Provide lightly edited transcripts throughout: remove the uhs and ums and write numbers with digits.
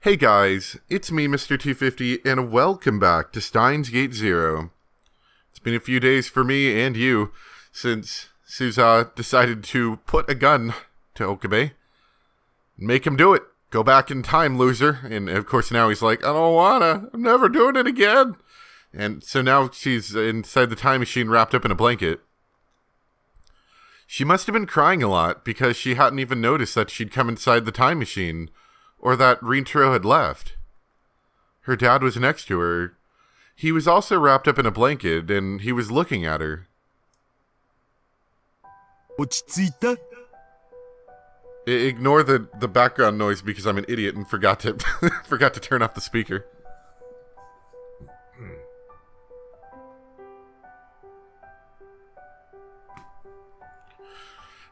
Hey guys, it's me, Mr. 250, and welcome back to Steins Gate Zero. It's been a few days for me and you since Suza decided to put a gun to Okabe. Make him do it. Go back in time, loser. And of course now he's like, I don't wanna. I'm never doing it again. And so now she's inside the time machine wrapped up in a blanket. She must have been crying a lot because she hadn't even noticed that she'd come inside the time machine. Or that Rintaro had left. Her dad was next to her. He was also wrapped up in a blanket, and he was looking at her. Ignore the background noise because I'm an idiot and forgot to forgot to turn off the speaker.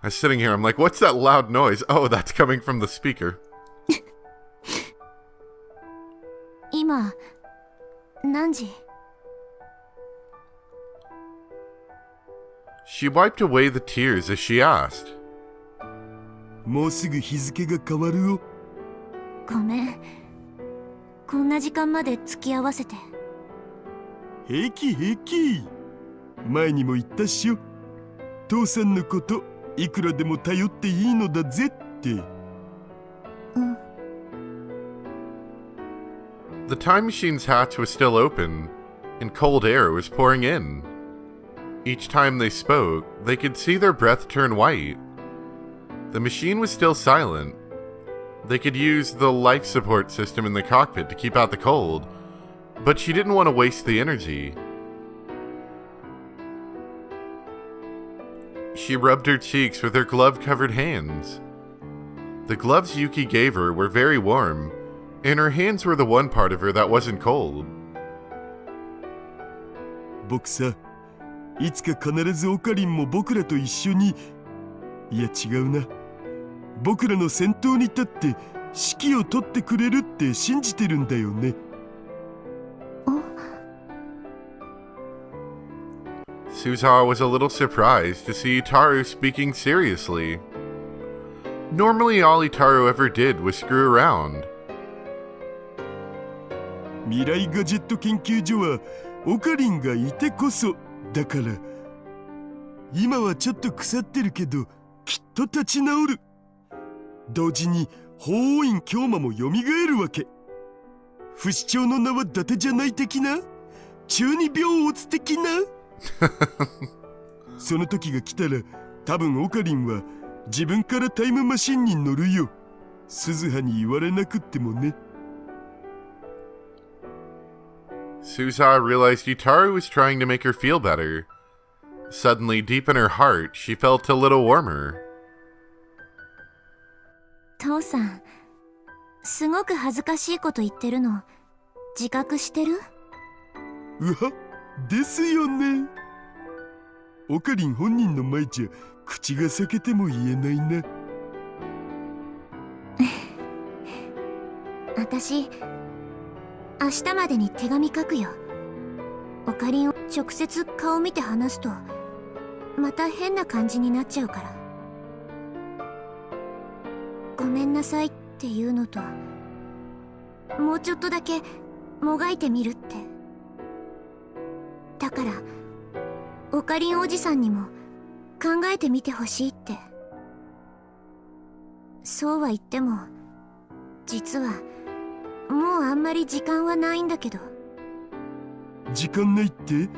I was sitting here, I'm like, what's that loud noise? Oh, that's coming from the speaker. She wiped away the tears as she asked. もうすぐ日付が変わるよ。ごめん。こんな時間まで付き合わせて。平気平気。前にも言ったっしょ。父さんのこといくらでも頼っていいのだぜって。うん。The time machine's hatch was still open, and cold air was pouring in. Each time they spoke, they could see their breath turn white. The machine was still silent. They could use the life support system in the cockpit to keep out the cold, but she didn't want to waste the energy. She rubbed her cheeks with her glove-covered hands. The gloves Yuki gave her were very warm, and her hands were the one part of her that wasn't cold. 僕さ、いつか必ずオカリンも僕らと一緒に、いや違うな。僕らの先頭に立って指揮を取ってくれるって信じてるんだよね。Suza was a little surprised to see Itaru speaking seriously. Normally all Itaru ever did was screw around. 未来ガジェット研究所はオカリンがいてこそだから、今はちょっと腐ってるけどきっと立ち直る。同時に法王院京馬もよみがえるわけ。不死鳥の名は伊達じゃない的な、中二病オツ的なその時が来たら多分オカリンは自分からタイムマシンに乗るよ。鈴葉に言われなくってもね。Suza realized Itaru was trying to make her feel better. Suddenly, deep in her heart, she felt a little warmer. 父さん、すごく恥ずかしいこと言ってるの、自覚してる？うわ、ですよね。オカリン本人の前じゃ口が裂けても言えないな。私、明日までに手紙書くよ。オカリンを直接顔見て話すとまた変な感じになっちゃうから。ごめんなさいっていうのと、もうちょっとだけもがいてみるって。だからオカリンおじさんにも考えてみてほしいって。そうは言っても実はもうあんまり時間はないんだけど。時間ないって？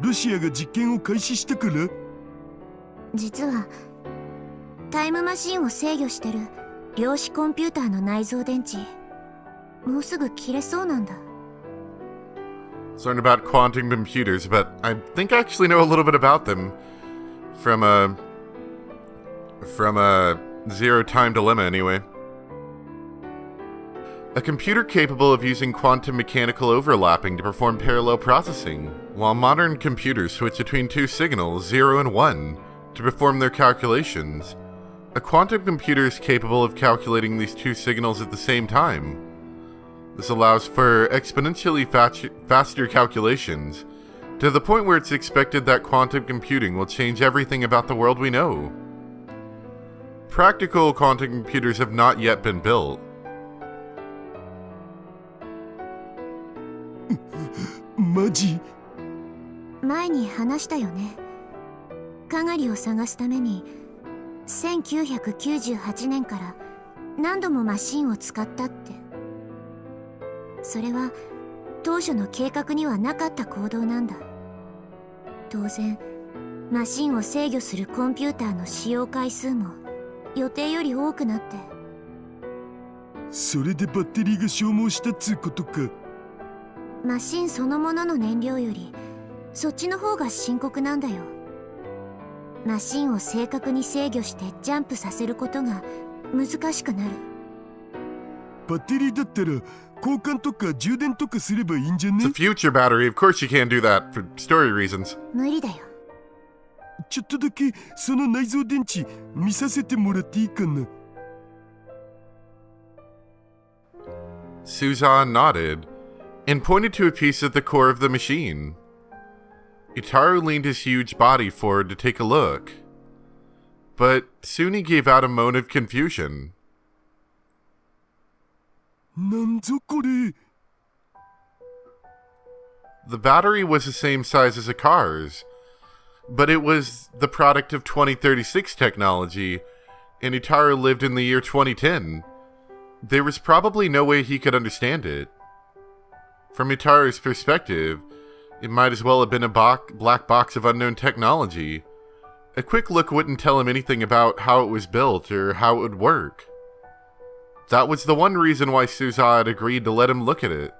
ロシアが実験を開始したから？実はタイムマシンを制御してる量子コンピューターの内蔵電池、もうすぐ切れそうなんだ。Learned about quantum computers, but I think I actually know a little bit about them from a Zero Time Dilemma anyway. A computer capable of using quantum mechanical overlapping to perform parallel processing, while modern computers switch between two signals, 0 and 1, to perform their calculations. A quantum computer is capable of calculating these two signals at the same time. This allows for exponentially faster calculations, to the point where it's expected that quantum computing will change everything about the world we know. Practical quantum computers have not yet been built. マジ？前に話したよね。かがりを探すために1998年から何度もマシンを使ったって。それは当初の計画にはなかった行動なんだ。当然マシンを制御するコンピューターの使用回数も予定より多くなって。それでバッテリーが消耗したっつうことか。マシンそのものの燃料よりそっちの方が深刻なんだよ。マシンを正確に制御してジャンプさせることが難しくなる。バッテリーだったら交換とか充電とかすればいいんじゃね？ It's a future battery. Of course you can't do that for story reasons. 無理だよ。ちょっとだけその内蔵電池見させてもらっていいかな？ Suzan nodded and pointed to a piece at the core of the machine. Itaru leaned his huge body forward to take a look, but soon he gave out a moan of confusion. なんぞこれ。 The battery was the same size as a car's, but it was the product of 2036 technology, and Itaru lived in the year 2010. There was probably no way he could understand it. From Itaru's perspective, it might as well have been a black box of unknown technology. A quick look wouldn't tell him anything about how it was built or how it would work. That was the one reason why Suza had agreed to let him look at it.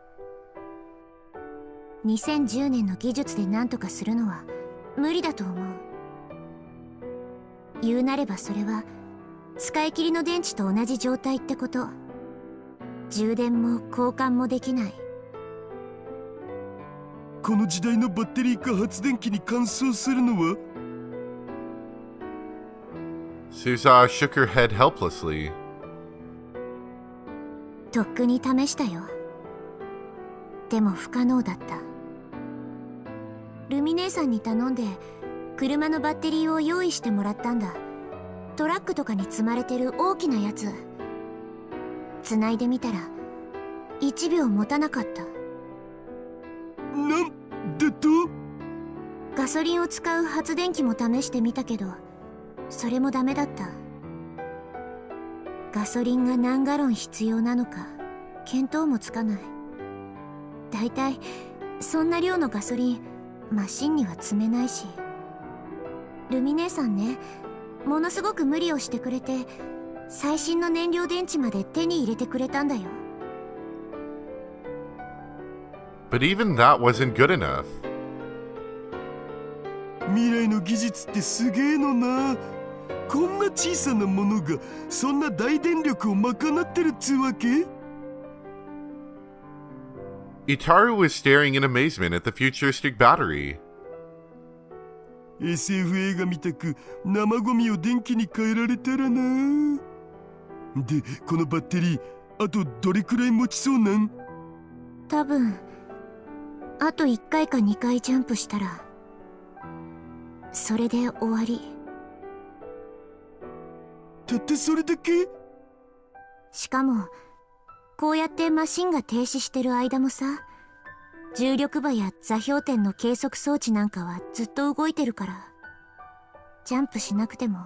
2010年の技術で何とかするのは無理だと思う。言うなればそれは使い切りの電池と同じ状態ってこと。充電も交換もできない。この時代のバッテリーか発電機に換装するのは？ Suza shook her head helplessly. とっくに試したよ。でも不可能だった。ルミ姉さんに頼んで車のバッテリーを用意してもらったんだ。トラックとかに積まれてる大きなやつ。繋いでみたら1秒持たなかった。なんでと？ガソリンを使う発電機も試してみたけどそれもダメだった。ガソリンが何ガロン必要なのか見当もつかない。だいたいそんな量のガソリンマシンには積めないし。ルミ姉さんね、ものすごく無理をしてくれて最新の燃料電池まで手に入れてくれたんだよ。 But even that wasn't good enough. 未来の技術ってすげえのな。こんな小さなものがそんな大電力を賄ってるっつうわけ？ Itaru was staring in amazement at the futuristic battery. SF 映画みたく生ゴミを電気に変えられたらな。で、このバッテリーあとどれくらい持ちそうなん？多分あと1回か2回ジャンプしたらそれで終わり。たったそれだけ？しかもこうやってマシンが停止してる間もさ、重力場や座標点の計測装置なんかはずっと動いてるから、ジャンプしなくても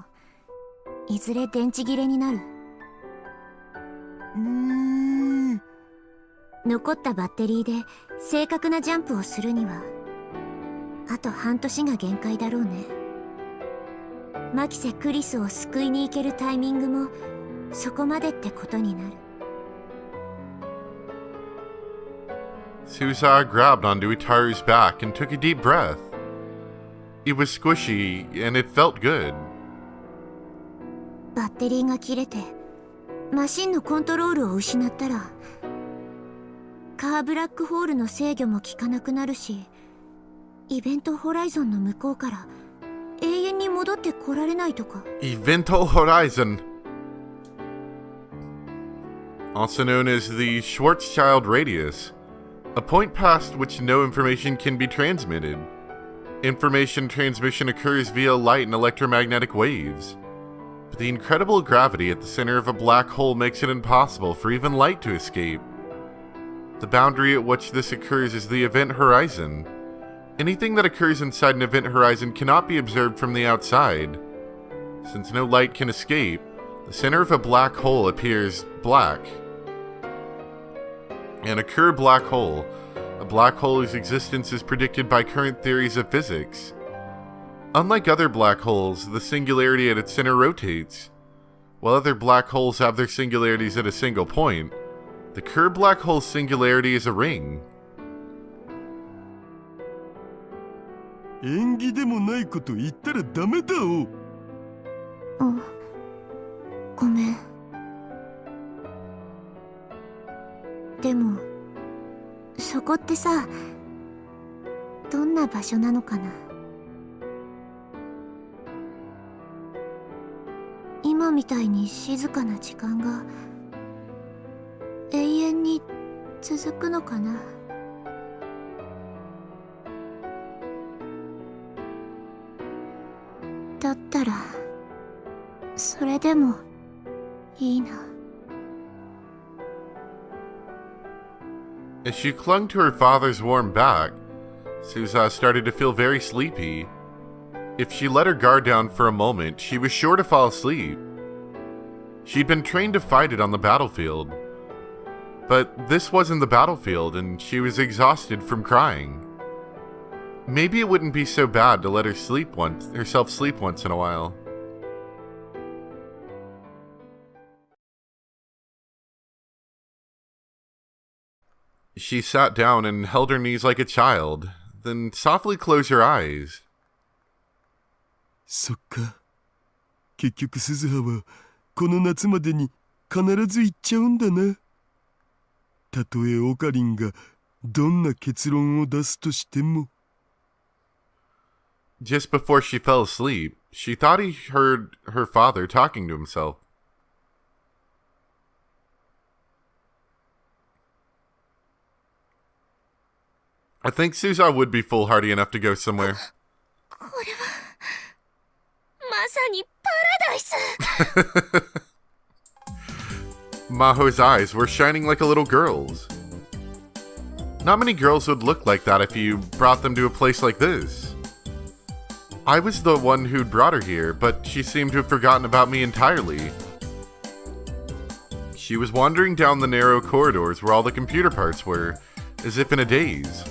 いずれ電池切れになる。残ったバッテリーで正確なジャンプをするにはあと半年が限界だろうね。マキセ・クリスを救いに行けるタイミングもそこまでってことになる。Suza grabbed onto Itaru's back and took a deep breath. It was squishy and it felt good. バッテリーが切れてマシンのコントロールを失ったらカーブラックホールの制御も効かなくなるし、イベントホライゾンの向こうから永遠に戻ってこられないとか。 Evento Horizon, also known as the Schwarzschild Radius, a point past which no information can be transmitted. Information transmission occurs via light and electromagnetic waves. But the incredible gravity at the center of a black hole makes it impossible for even light to escape. The boundary at which this occurs is the event horizon. Anything that occurs inside an event horizon cannot be observed from the outside. Since no light can escape, the center of a black hole appears black. An occur black hole, a black hole whose existence is predicted by current theories of physics. Unlike other black holes, the singularity at its center rotates. While other black holes have their singularities at a single point, the Kerr black hole's singularity is a ring. 縁起でもないこと言ったらダメだお。ごめん。でも、そこってさ、どんな場所なのかな。今みたいに静かな時間が永遠に続くのかな。だったらそれでもいいな。 As she clung to her father's warm back, Suza started to feel very sleepy. If she let her guard down for a moment, she was sure to fall asleep. She'd been trained to fight it on the battlefield. But this wasn't the battlefield, and she was exhausted from crying. Maybe it wouldn't be so bad to let herself sleep once in a while. She sat down and held her knees like a child, then softly closed her eyes. そっか。結局鈴葉はこの夏までに必ず行っちゃうんだな。たとえオカリンがどんな結論を出すとしても。Just before she fell asleep, she thought he heard her father talking to himself. I think Suza would be foolhardy enough to go somewhere. これはまさにパラダイス。 Maho's eyes were shining like a little girl's. Not many girls would look like that if you brought them to a place like this. I was the one who'd brought her here, but she seemed to have forgotten about me entirely. She was wandering down the narrow corridors where all the computer parts were, as if in a daze.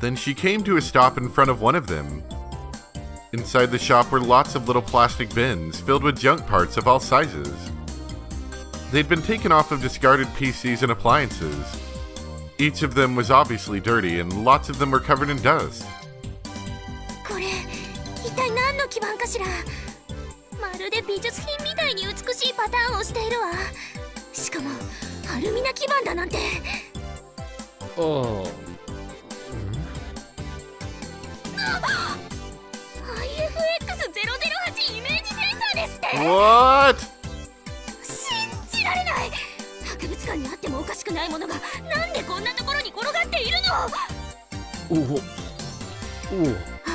Then she came to a stop in front of one of them. Inside the shop were lots of little plastic bins filled with junk parts of all sizes. They'd been taken off of discarded PCs and appliances. Each of them was obviously dirty, and lots of them were covered in dust. これ一体何の基板かしら。まるで美術品みたいに美しいパターンをしているわ。しかもアルミナ基板だなんて。IFX008 イメージセンサーですって。 What? 信じられない。博物館にあってもおかしくないものがなんでこんなところに転がっているの。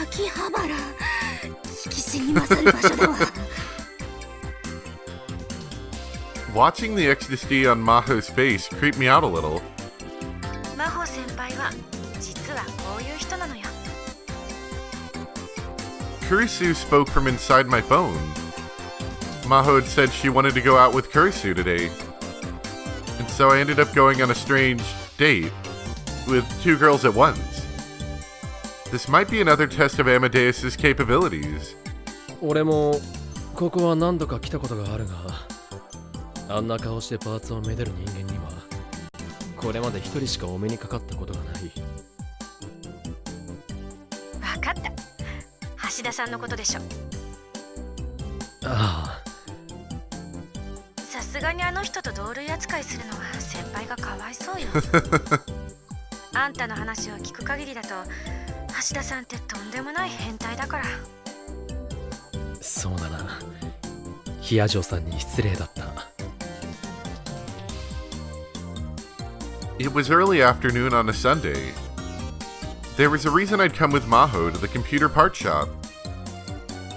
秋葉原、聞きしに勝る場所だわ。Watching the ecstasy on Maho's face creeped me out a little. 真帆先輩は実はこういう人なのよ。 Kurisu spoke from inside my phone. Maho had said she wanted to go out with Kurisu today. And so I ended up going on a strange date with two girls at once. This might be another test of Amadeus's capabilities. 俺もここは何度か来たことがあるが、あんな顔してパーツをめでる人間にはこれまで一人しかお目にかかったことがない。分かった。橋田さんのことでしょ。ああ。さすがにあの人と同類扱いするのは先輩がかわいそうよ。あんたの話を聞く限りだと橋田さんってとんでもない変態だから。そうだな。ヒアジョさんに失礼だった。It was early afternoon on a Sunday. There was a reason I'd come with Maho to the computer part shop.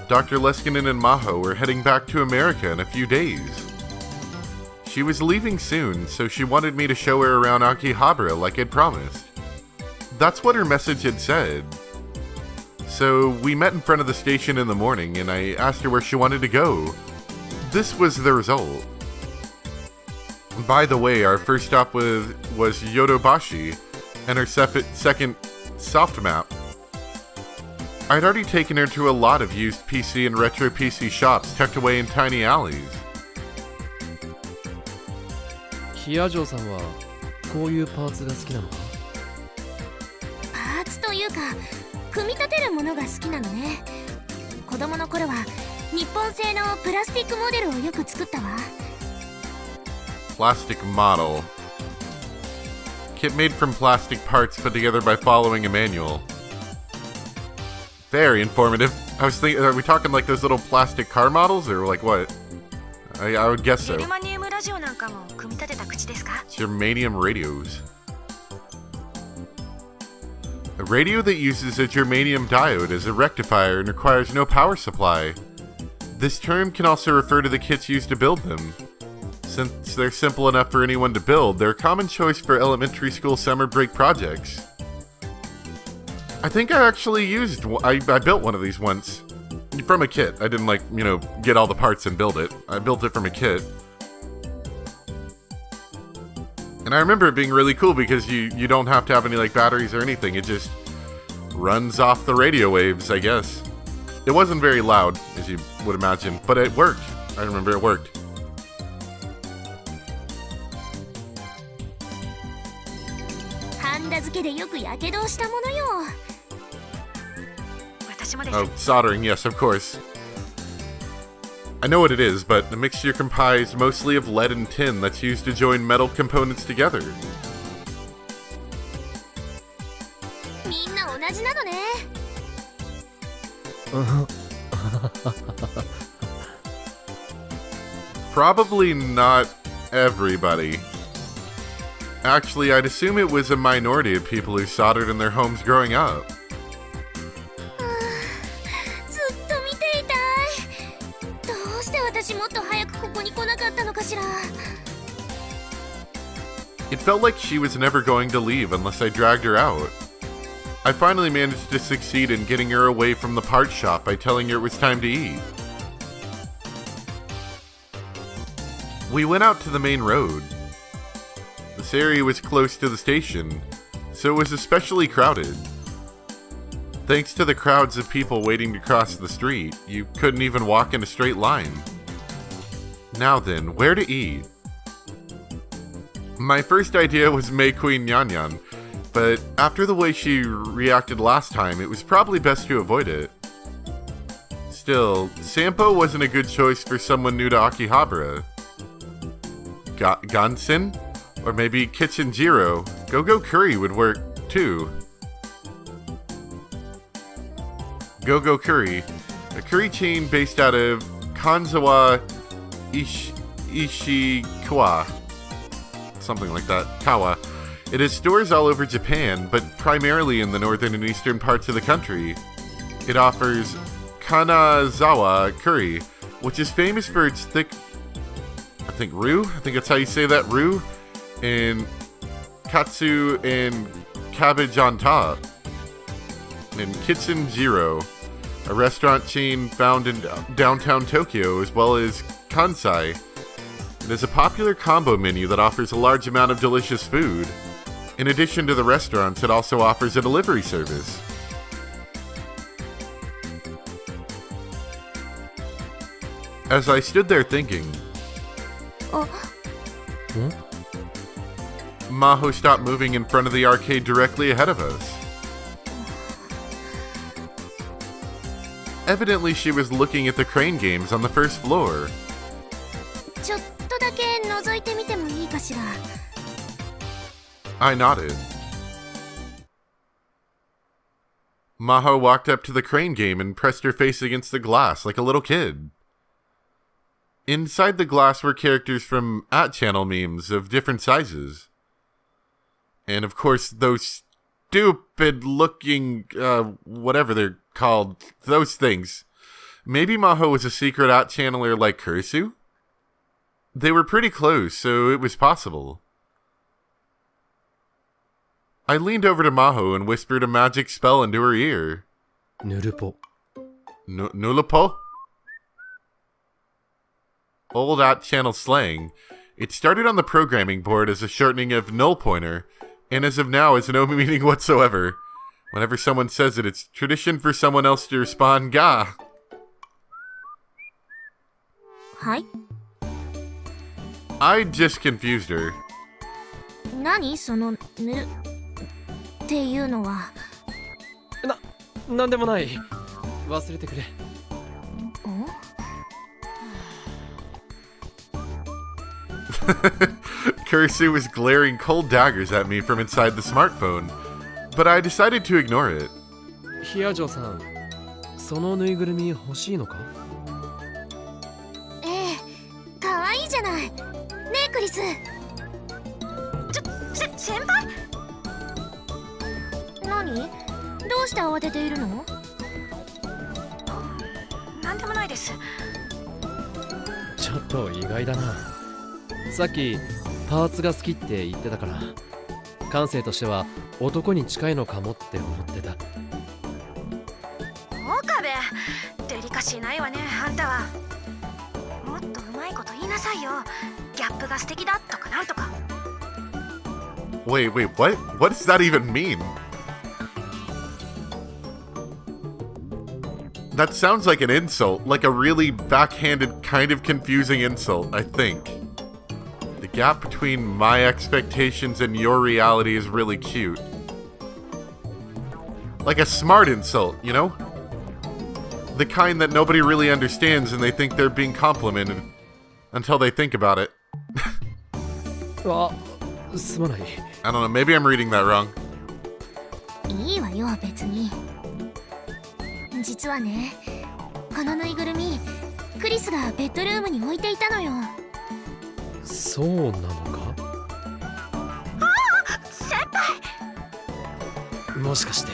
Dr. Leskinen and Maho were heading back to America in a few days. She was leaving soon, so she wanted me to show her around Akihabara like I'd promised. That's what her message had said. So we met in front of the station in the morning, and I asked her where she wanted to go. This was the result. By the way, our first stop was Yodobashi, and her second soft map. I'd already taken her to a lot of used PC and retro PC shops tucked away in tiny alleys. ヒアジョーさんはこういうパーツが好きなのか？パーツというか組み立てるものが好きなのね。子供の頃は日本製のプラスティックモデルをよく作ったわ。 Plastic model. Kit made from plastic parts put together by following a manual. Very informative. I was thinking, are we talking like those little plastic car models or like what? I would guess so. Germanium radios. A radio that uses a germanium diode as a rectifier and requires no power supply. This term can also refer to the kits used to build them. Since they're simple enough for anyone to build, they're a common choice for elementary school summer break projects. I think I actually I built one of these once. From a kit. I didn't get all the parts and build it. I built it from a kit. And I remember it being really cool because you don't have to have any batteries or anything. It just runs off the radio waves, I guess. It wasn't very loud, as you would imagine, but it worked. I remember it worked. Oh, soldering, yes, of course. I know what it is, but the mixture comprised mostly of lead and tin that's used to join metal components together. Probably not everybody. Actually, I'd assume it was a minority of people who soldered in their homes growing up. It felt like she was never going to leave unless I dragged her out. I finally managed to succeed in getting her away from the parts shop by telling her it was time to eat. We went out to the main road. This area was close to the station, so it was especially crowded. Thanks to the crowds of people waiting to cross the street, you couldn't even walk in a straight line. Now then, where to eat? My first idea was Mei Queen Nyan Nyan, but after the way she reacted last time, it was probably best to avoid it. Still, Sampo wasn't a good choice for someone new to Akihabara. Gansen? Or maybe Kitchen Jiro. Go-Go Curry would work, too. Go-Go Curry, a curry chain based out of Kanzawa Ishikawa. Something like that. Kawa. It has stores all over Japan, but primarily in the northern and eastern parts of the country. It offers Kanazawa curry, which is famous for its thick, roux? I think that's how you say that, roux? And katsu and cabbage on top. And Kitchen Jiro, a restaurant chain found in downtown Tokyo, as well as Kansai. It is a popular combo menu that offers a large amount of delicious food. In addition to the restaurants, it also offers a delivery service. As I stood there thinking, Maho stopped moving in front of the arcade directly ahead of us. Evidently, she was looking at the crane games on the first floor. I nodded. Maho walked up to the crane game and pressed her face against the glass like a little kid. Inside the glass were characters from @channel memes of different sizes. And of course, those stupid looking, whatever they're called, those things. Maybe Maho was a secret @channeler like Kurisu? They were pretty close, so it was possible. I leaned over to Maho and whispered a magic spell into her ear. ヌルポ Nulapo? Old at-channel slang. It started on the programming board as a shortening of null pointer, and as of now has no meaning whatsoever. Whenever someone says it, it's tradition for someone else to respond, Ga. はい。 I just confused her. 何そのっていうのは。なんでもない。忘れてくれ。Kursu was glaring cold daggers at me from inside the smartphone, but I decided to ignore it. ヒアジョさん、そのぬいぐるみ欲しいのか？ええ、かわいいじゃない。ねえクリス。先輩？何？どうして慌てているの？なんでもないです。ちょっと意外だな。さっきパーツが好きって言ってたから、感性としては男に近いのかもって思ってた。岡部、デリカシーないわね、あんたは。もっとうまいこと言いなさいよ。ギャップが素敵だとかなんとか。Wait, what? What does that even mean? That sounds like an insult, like a really backhanded, kind of confusing insult, I think. The gap between my expectations and your reality is really cute. Like a smart insult, you know? The kind that nobody really understands and they think they're being complimented until they think about it. あ、すまない。I don't know, maybe I'm reading that wrong. いいわよ別に。実はね、このぬいぐるみクリスがベッドルームに置いていたのよ。そうなのか？先輩！もしかして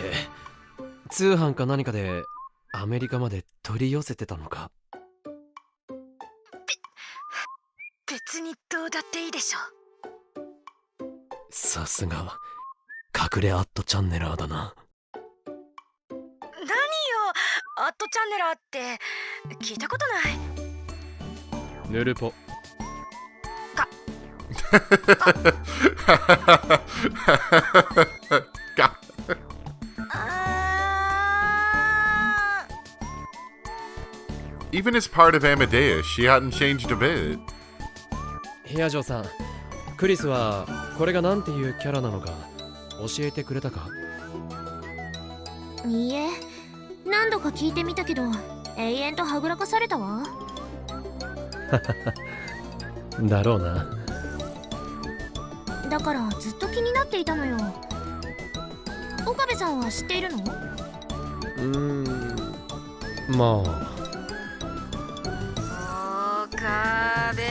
通販か何かでアメリカまで取り寄せてたのか？別にどうだっていいでしょ。さすが隠れアットチャンネラーだな。何よ、アットチャンネラーって聞いたことない。ヌルポ。Even as part of Amadeus, she hadn't changed a bit. ヒアジョさん、クリスはこれがなんていうキャラなのか教えてくれたか？いいえ、何度か聞いてみたけど永遠とはぐらかされたわ。だろうな。だからずっと気になっていたのよ。岡部さんは知っているの？まあ。岡部。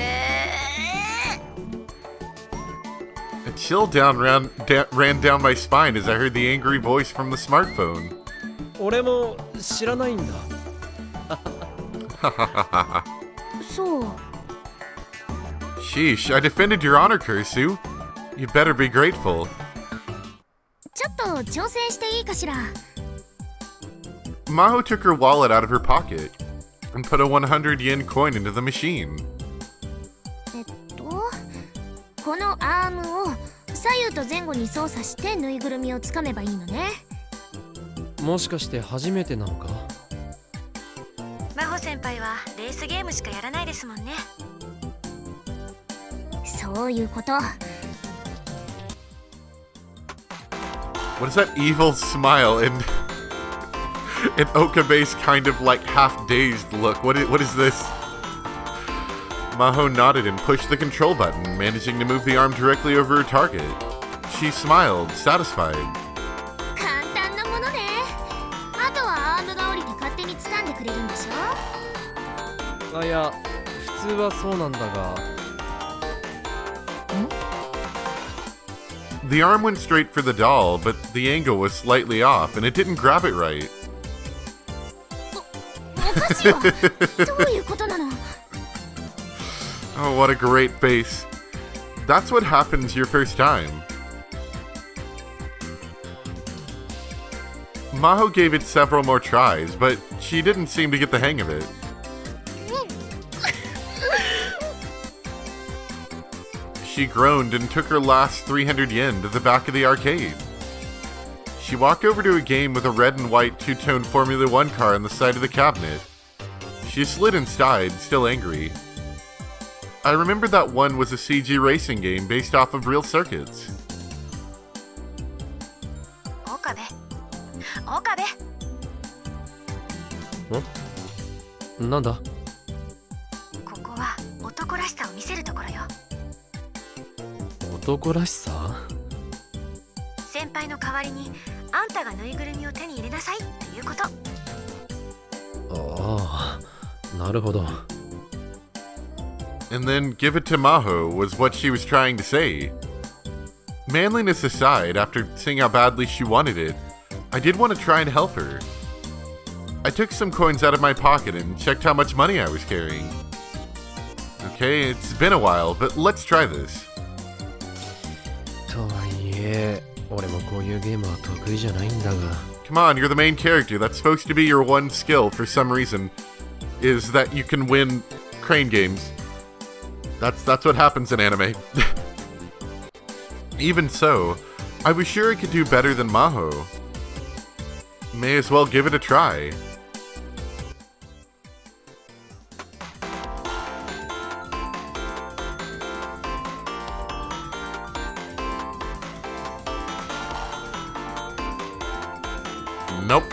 A chill ran down my spine as I heard the angry voice from the smartphone. 俺も知らないんだ。そう。Sheesh, I defended your honor, Kursu. You better be grateful. ちょっと調整していいかしら。Maho took her wallet out of her pocket and put a 100 yen coin into the machine. このアームを左右と前後に操作してぬいぐるみをつかめばいいのね。もしかして初めてなのか？真帆先輩はレースゲームしかやらないですもんね。そういうこと。What is that evil smile and Okabe's kind of like half-dazed look? What is this? Maho nodded and pushed the control button, managing to move the arm directly over her target. She smiled, satisfied. 簡単なものね。あとはアームが降りて勝手に掴んでくれるんでしょ？あ、いや、普通はそうなんだが。The arm went straight for the doll, but the angle was slightly off, and it didn't grab it right. おかしいわ。どういうことなの？ Oh, what a great face. That's what happens your first time. Maho gave it several more tries, but she didn't seem to get the hang of it. She groaned and took her last 300 yen to the back of the arcade. She walked over to a game with a red and white two-tone Formula One car on the side of the cabinet. She slid inside, still angry. I remembered that one was a CG racing game based off of real circuits. 岡部岡部なんだここは男らしさを見せるところよ。男らしさ先輩の代わりにあんたがぬいぐるみを手に入れなさいっていうこと。ああ、なるほど。And then give it to Maho was what she was trying to say. Manliness aside, after seeing how badly she wanted it, I did want to try and help her. I took some coins out of my pocket and checked how much money I was carrying. Okay, it's been a while, but let's try this. とはいえ、俺もこういうゲームは得意じゃないんだが。Come on, you're the main character. That's supposed to be your one skill for some reason, is that you can win crane games. That's what happens in anime. Even so, I was sure I could do better than Maho. May as well give it a try. Nope.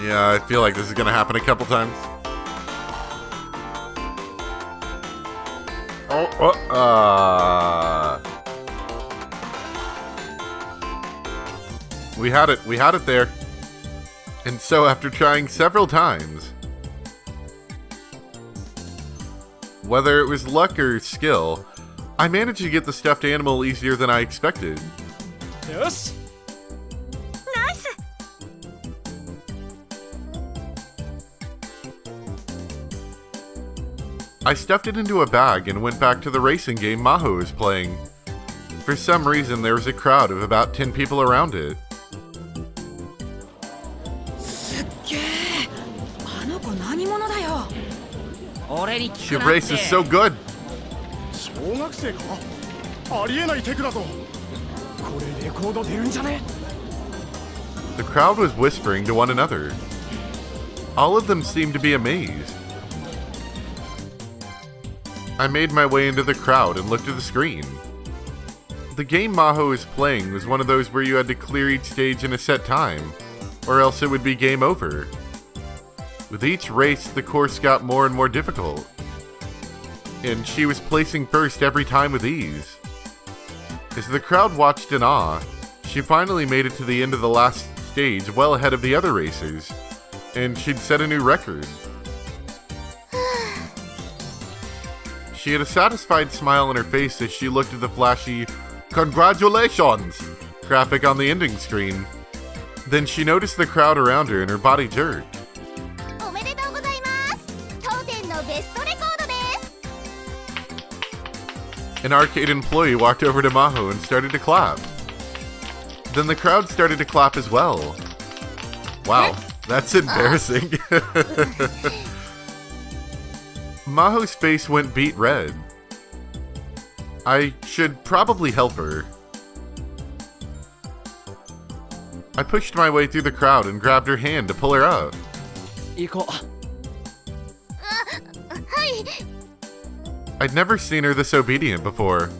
Yeah, I feel like this is gonna happen a couple times. We had it there. And so after trying several times, whether it was luck or skill, I managed to get the stuffed animal easier than I expected. よし ナイス。 I stuffed it into a bag and went back to the racing game Maho was playing. For some reason, there was a crowd of about 10 people around it. すっげえあの子何者だよ俺に She 聞くなって races so good. 小学生かありえないテクだぞこれレコード出るんじゃね The crowd was whispering to one another. All of them seemed to be amazed. I made my way into the crowd and looked at the screen. The game Maho was playing was one of those where you had to clear each stage in a set time, or else it would be game over. With each race, the course got more and more difficult, and she was placing first every time with ease. As the crowd watched in awe, she finally made it to the end of the last stage well ahead of the other racers, and she'd set a new record. She had a satisfied smile on her face as she looked at the flashy "Congratulations!" graphic on the ending screen. Then she noticed the crowd around her and her body jerked. おめでとうございます当店のベストレコードです An arcade employee walked over to Maho and started to clap. Then the crowd started to clap as well. Wow, that's embarrassing. Maho's face went beet red. I should probably help her. I pushed my way through the crowd and grabbed her hand to pull her up. 行こう I'd never seen her this obedient before.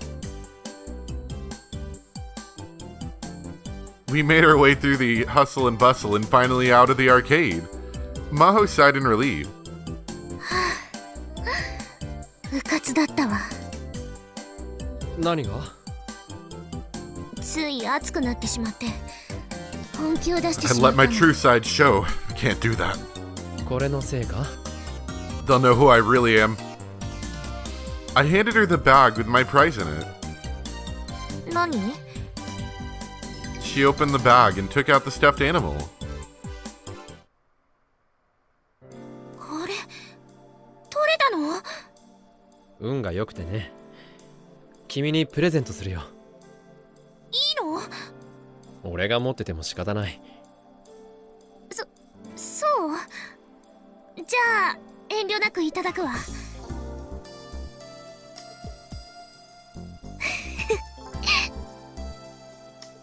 We made our way through the hustle and bustle and finally out of the arcade. Maho sighed in relief. うかつだったわ何がつい熱くなってしまって本気を出して I しま let った my の true side show. I can't do that. これのせいか They'll know who I really am. I handed her the bag with my prize in it. 何 she opened the bag and took out the stuffed animal. これ取れたの？運が良くてね。君にプレゼントするよ。いいの？俺が持ってても仕方ない。そう？じゃあ遠慮なくいただくわ。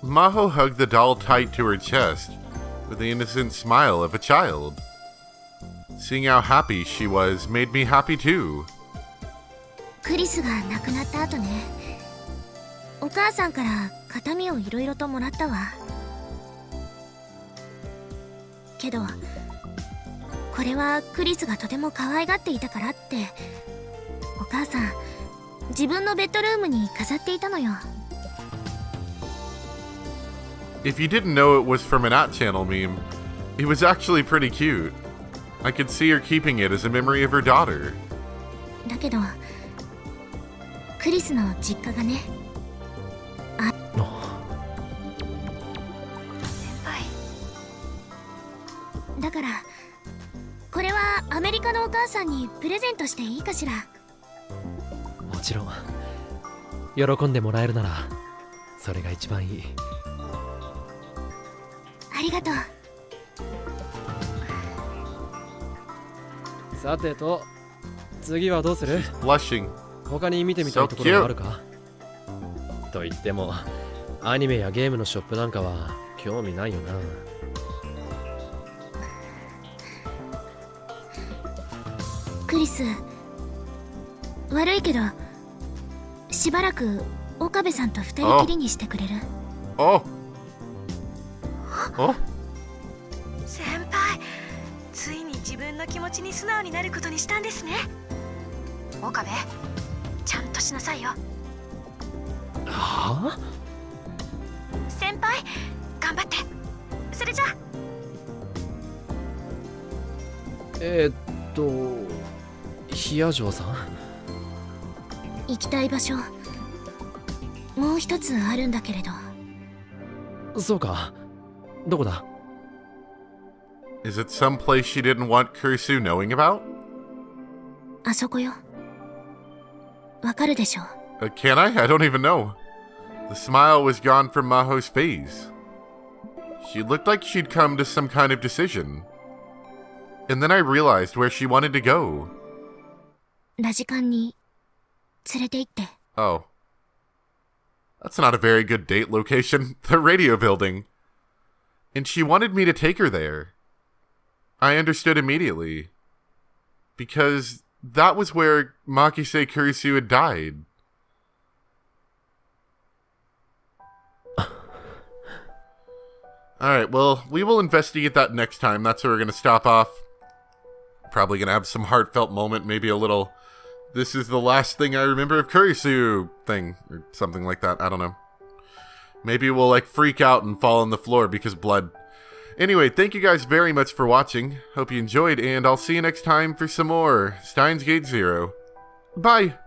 Maho hugged the doll tight to her chest with the innocent smile of a child. Seeing how happy she was made me happy too. クリスが亡くなった後ね、お母さんから形見をいろいろともらったわ。けどこれはクリスがとても可愛がっていたからってお母さん自分のベッドルームに飾っていたのよ。If you didn't know it was from an At Channel meme, it was actually pretty cute. I could see her keeping it as a memory of her daughter. だけどクリスの実家がね、先輩。だからこれはアメリカのお母さんにプレゼントしていいかしら？もちろん。喜んでもらえるならそれが一番いい。ありがとう。さてと、次はどうする？ Blushing. 他に見てみたいところがあるか？と言ってもアニメやゲームのショップなんかは興味ないよな。クリス、悪いけどしばらく岡部さんと二人きりにしてくれる？ Oh. Oh. 先輩、ついに自分の気持ちに素直になることにしたんですね。岡部、ちゃんとしなさいよ。はあ？先輩、頑張って。それじゃあ。ヒア城さん？行きたい場所もう一つあるんだけれど。そうか。どこだ？ Is it some place she didn't want Kurisu knowing about? あそこよ。わかるでしょ？ Can I? I don't even know. The smile was gone from Maho's face. She looked like she'd come to some kind of decision. And then I realized where she wanted to go. ラジカンに連れて行って。 Oh. That's not a very good date location. The radio building. And she wanted me to take her there. I understood immediately. Because that was where Makise Kurisu had died. Alright, well, we will investigate that next time. That's where we're going to stop off. Probably going to have some heartfelt moment, maybe a little, this is the last thing I remember of Kurisu thing, or something like that. I don't know. Maybe we'll, like, freak out and fall on the floor because blood. Anyway, thank you guys very much for watching. Hope you enjoyed, and I'll see you next time for some more Steins Gate Zero. Bye!